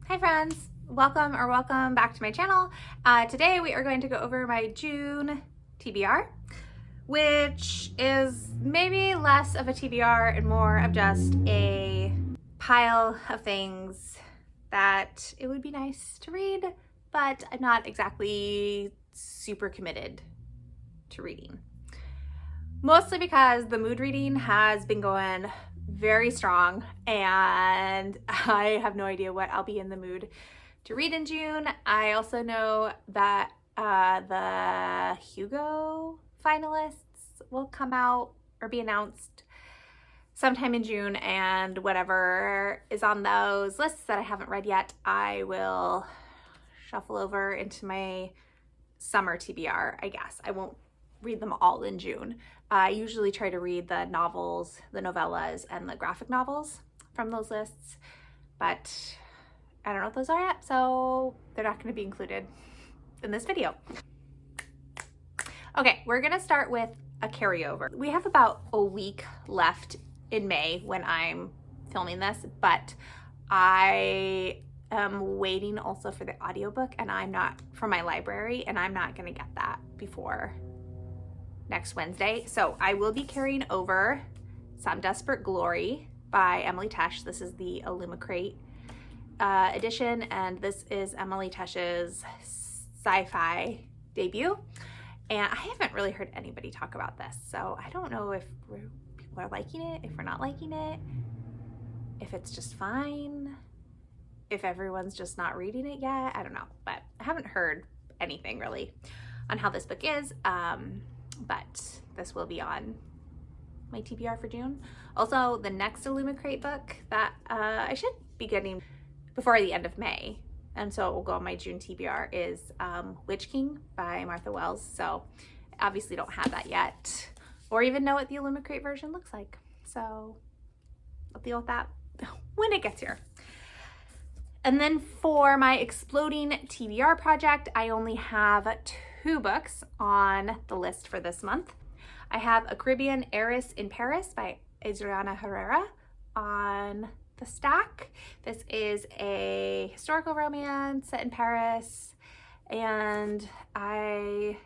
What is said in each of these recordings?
Hi friends, welcome back to my channel. Today we are going to go over my June TBR, which is maybe less of a TBR and more of just a pile of things that it would be nice to read, but I'm not exactly super committed to reading. Mostly because the mood reading has been going very strong and I have no idea what I'll be in the mood to read in June. I also know that the Hugo finalists will come out or be announced sometime in June, and whatever is on those lists that I haven't read yet, I will shuffle over into my summer TBR, I guess. I won't read them all in June. I usually try to read the novels, the novellas, and the graphic novels from those lists, but I don't know what those are yet, so they're not going to be included in this video. Okay, we're going to start with a carryover. We have about a week left in May when I'm filming this, but I am waiting also for the audiobook, and I'm not from my library, and I'm not going to get that before next Wednesday. So I will be carrying over Some Desperate Glory by Emily Tesh. This is the Illumicrate edition, and this is Emily Tesh's sci-fi debut. And I haven't really heard anybody talk about this, so I don't know if people are liking it, if we're not liking it, if it's just fine, if everyone's just not reading it yet. I don't know, but I haven't heard anything really on how this book is. But this will be on my TBR for June. Also, the next Illumicrate book that I should be getting before the end of May, and so it will go on my June TBR, is Witch King by Martha Wells. So I obviously don't have that yet, or even know what the Illumicrate version looks like. So I'll deal with that when it gets here. And then for my Exploding TBR project, I only have 2 books on the list for this month. I have A Caribbean Heiress in Paris by Adriana Herrera on the stack. This is a historical romance set in Paris, and I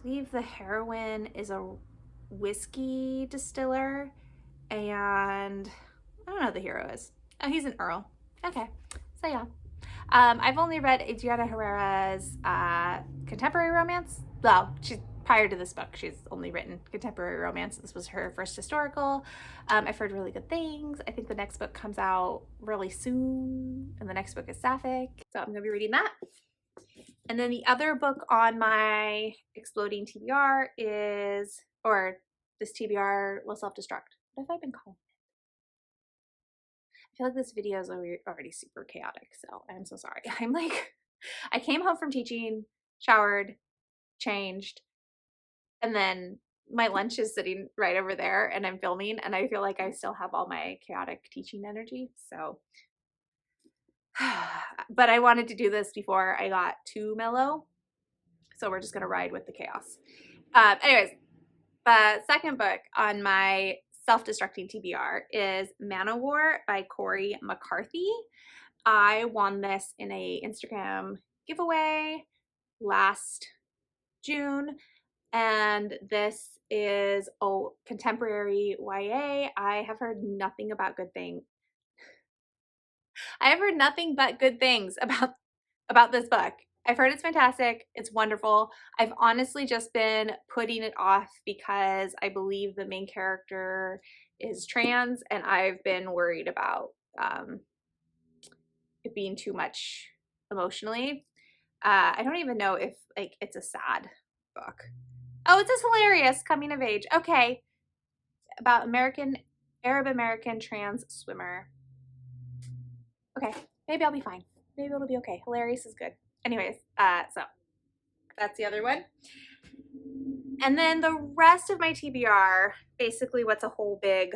believe the heroine is a whiskey distiller, and I don't know who the hero is. Oh, he's an earl. Okay, so yeah. I've only read Adriana Herrera's contemporary romance. Well, prior to this book, she's only written contemporary romance. This was her first historical. I've heard really good things. I think the next book comes out really soon, and the next book is Sapphic, so I'm gonna be reading that. And then the other book on my Exploding TBR is, or this TBR will self-destruct. What have I been calling? I feel like this video is already super chaotic, so I'm so sorry. I came home from teaching, showered, changed, and then my lunch is sitting right over there and I'm filming, and I feel like I still have all my chaotic teaching energy, so. But I wanted to do this before I got too mellow, so we're just gonna ride with the chaos. Anyways, the second book on my self-destructing TBR is Manowar by Corey McCarthy. I won this in a Instagram giveaway last June, and this is a contemporary YA. I have heard nothing but good things about this book. I've heard it's fantastic. It's wonderful. I've honestly just been putting it off because I believe the main character is trans, and I've been worried about it being too much emotionally. I don't even know if it's a sad book. Oh, it's just hilarious coming of age. Okay, about Arab American trans swimmer. Okay, maybe I'll be fine. Maybe it'll be okay. Hilarious is good. Anyways, so that's the other one. And then the rest of my TBR, basically what's a whole big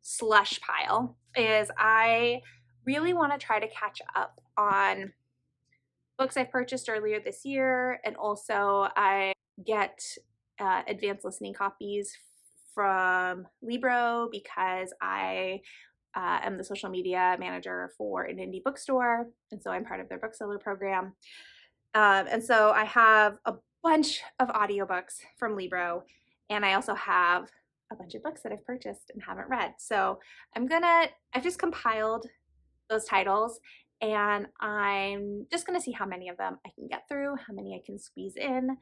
slush pile, is I really want to try to catch up on books I purchased earlier this year, and also I get advanced listening copies from Libro because I am the social media manager for an indie bookstore, and so I'm part of their bookseller program. And so I have a bunch of audiobooks from Libro, and I also have a bunch of books that I've purchased and haven't read. So I've just compiled those titles, and I'm just gonna see how many of them I can get through, how many I can squeeze in.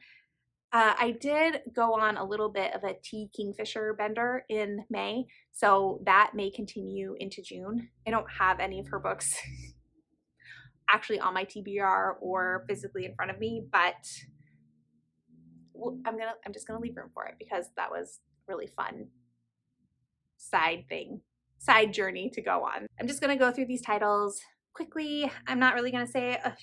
I did go on a little bit of a T. Kingfisher bender in May, so that may continue into June. I don't have any of her books actually on my TBR or physically in front of me, but I'm just gonna leave room for it because that was a really fun side journey to go on. I'm just gonna go through these titles quickly. I'm not really gonna say a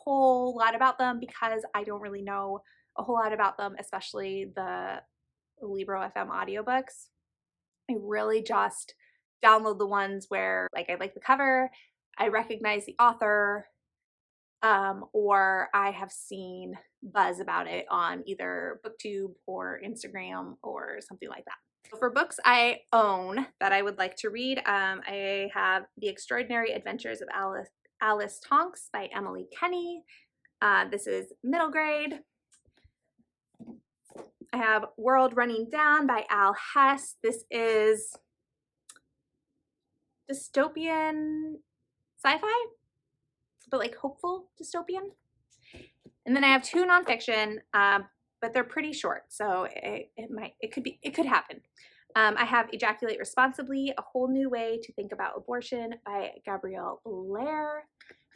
whole lot about them because I don't really know a whole lot about them, especially the Libro FM audiobooks. I really just download the ones where like I like the cover, I recognize the author, or I have seen buzz about it on either BookTube or Instagram or something like that. For books I own that I would like to read, I have The Extraordinary Adventures of Alice Tonks by Emily Kenny. This is middle grade. I have World Running Down by Al Hess. This is dystopian sci-fi, but like hopeful dystopian. And then I have two nonfiction, but they're pretty short, so it could happen. I have Ejaculate Responsibly, A Whole New Way to Think About Abortion by Gabrielle Blair.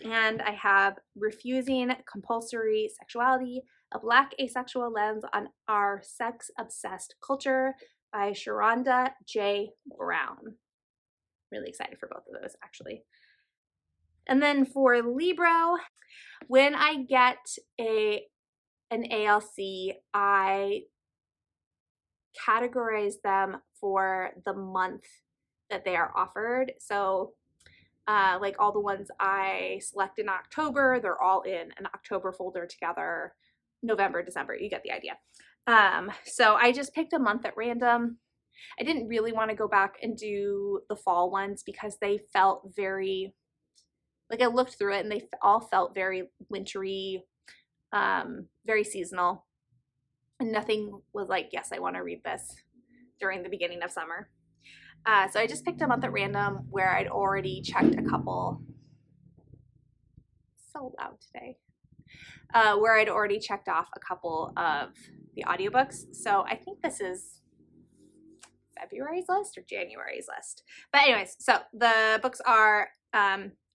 And I have Refusing Compulsory Sexuality, A Black Asexual Lens on Our Sex-Obsessed Culture by Sharonda J. Brown. Really excited for both of those, actually. And then for Libro, when I get an ALC, I categorize them for the month that they are offered. So like all the ones I select in October, they're all in an October folder together. November, December, you get the idea. So I just picked a month at random. I didn't really want to go back and do the fall ones because they felt very, like I looked through it and they all felt very wintry, very seasonal. And nothing was like, yes, I want to read this during the beginning of summer. So I just picked a month at random where I'd already checked a couple. So loud today. Where I'd already checked off a couple of the audiobooks. So I think this is February's list or January's list. But anyways, so the books are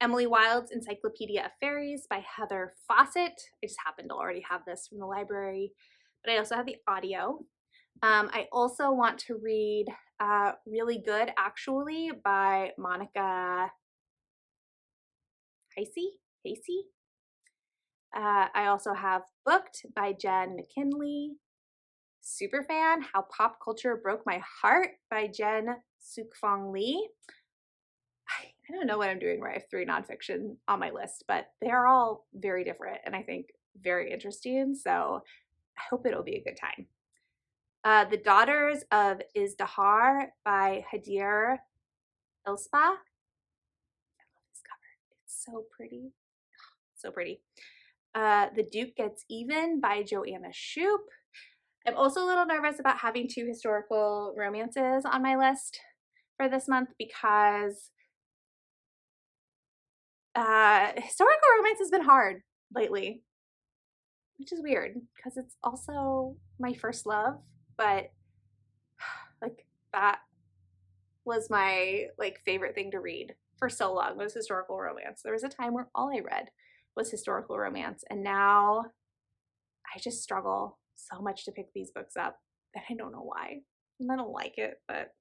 Emily Wilde's Encyclopedia of Fairies by Heather Fawcett. I just happened to already have this from the library, but I also have the audio. I also want to read Really Good Actually by Monica Hasey. I also have Booked by Jen McKinley. Superfan, How Pop Culture Broke My Heart by Jen Sukfong Lee. I don't know what I'm doing where I have 3 nonfiction on my list, but they're all very different and I think very interesting. So I hope it'll be a good time. The Daughters of Izdahar by Hadir Ilspa. I love this cover. It's so pretty. So pretty. The Duke Gets Even by Joanna Shoup. I'm also a little nervous about having 2 historical romances on my list for this month because historical romance has been hard lately, which is weird because it's also my first love, but like that was my like favorite thing to read for so long was historical romance. There was a time where all I read was historical romance, and now I just struggle so much to pick these books up and I don't know why. And I don't like it, but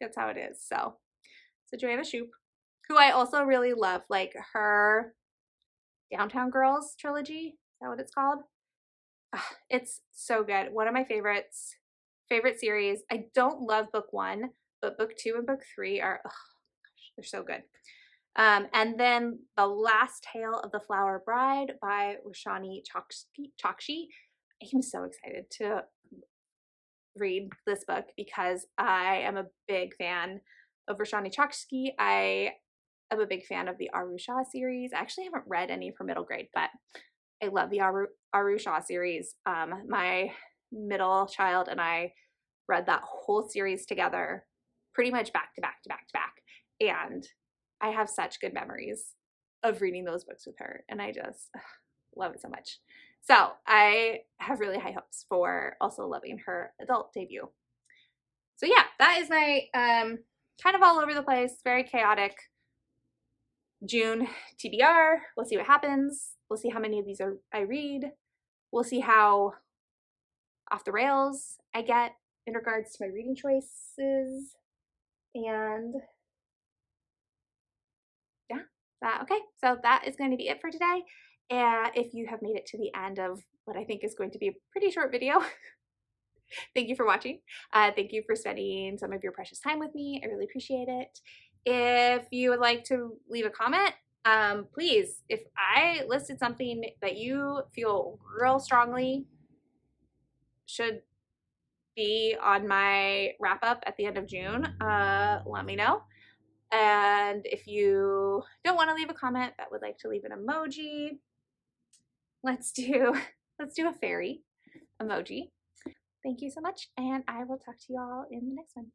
that's how it is. So Joanna Shoup, who I also really love, like her Downtown Girls trilogy. Is that what it's called? It's so good. One of my favorite series. I don't love book 1, but book 2 and book 3 are, oh gosh, they're so good. And then The Last Tale of the Flower Bride by Roshani Chokshi. I'm so excited to read this book because I am a big fan of Roshani Chokshi. I am a big fan of the Aru Shah series. I actually haven't read any of her middle grade, but I love the Aru Shah series. My middle child and I read that whole series together pretty much back to back to back to back. And I have such good memories of reading those books with her. And I just love it so much. So I have really high hopes for also loving her adult debut. So yeah, that is my kind of all over the place, very chaotic June TBR. We'll see what happens. We'll see how many of these I read. We'll see how off the rails I get in regards to my reading choices. And yeah, okay, so that is going to be it for today. And if you have made it to the end of what I think is going to be a pretty short video, thank you for watching. Thank you for spending some of your precious time with me. I really appreciate it. If you would like to leave a comment, please, if I listed something that you feel real strongly should be on my wrap up at the end of June, let me know. And if you don't want to leave a comment but would like to leave an emoji, let's do a fairy emoji. Thank you so much, and I will talk to you all in the next one.